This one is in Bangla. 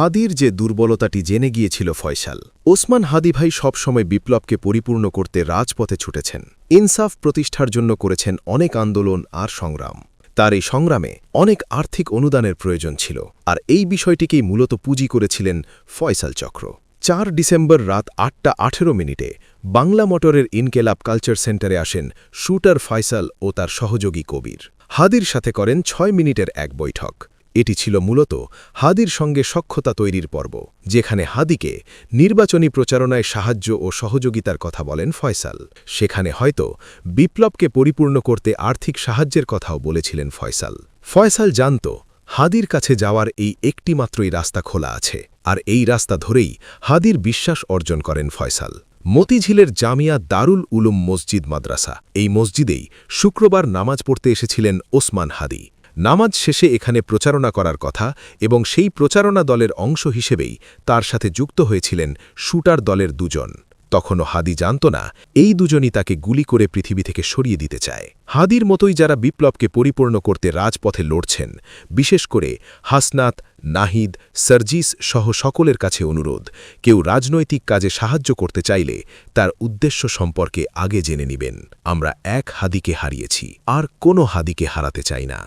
হাদির যে দুর্বলতাটি জেনে গিয়েছিল ফয়সাল। ওসমান হাদি ভাই সবসময় বিপ্লবকে পরিপূর্ণ করতে রাজপথে ছুটেছেন। ইনসাফ প্রতিষ্ঠার জন্য করেছেন অনেক আন্দোলন আর সংগ্রাম। তার এই সংগ্রামে অনেক আর্থিক অনুদানের প্রয়োজন ছিল, আর এই বিষয়টিকেই মূলত পুঁজি করেছিলেন ফয়সাল চক্র। 4 ডিসেম্বর রাত 8টা 18 বাংলা মোটরের ইনকেলাব কালচার সেন্টারে আসেন শুটার ফয়সাল ও তার সহযোগী কবির। হাদির সাথে করেন 6 মিনিটের এক বৈঠক। এটি ছিল মূলত হাদির সঙ্গে সখ্যতা তৈরির পর্ব, যেখানে হাদিকে নির্বাচনী প্রচারণায় সাহায্য ও সহযোগিতার কথা বলেন ফয়সাল। সেখানে হয়তো বিপ্লবকে পরিপূর্ণ করতে আর্থিক সাহায্যের কথাও বলেছিলেন ফয়সাল। ফয়সাল জানত হাদির কাছে যাওয়ার এই একটিমাত্রই রাস্তা খোলা আছে, আর এই রাস্তা ধরেই হাদির বিশ্বাস অর্জন করেন ফয়সাল। মতিঝিলের জামিয়া দারুল উলুম মসজিদ মাদ্রাসা, এই মসজিদেই শুক্রবার নামাজ পড়তে এসেছিলেন ওসমান হাদি। নামাজ শেষে এখানে প্রচারণা করার কথা, এবং সেই প্রচারণা দলের অংশ হিসেবেই তার সাথে যুক্ত হয়েছিলেন শুটার দলের দুজন। তখনও হাদি জানত না এই দুজনই তাকে গুলি করে পৃথিবী থেকে সরিয়ে দিতে চায়। হাদির মতোই যারা বিপ্লবকে পরিপূর্ণ করতে রাজপথে লড়ছেন, বিশেষ করে হাসনাত, নাহিদ, সার্জিস সহ সকলের কাছে অনুরোধ, কেউ রাজনৈতিক কাজে সাহায্য করতে চাইলে তার উদ্দেশ্য সম্পর্কে আগে জেনে নেবেন। আমরা এক হাদিকে হারিয়েছি, আর কোনো হাদিকে হারাতে চাই না।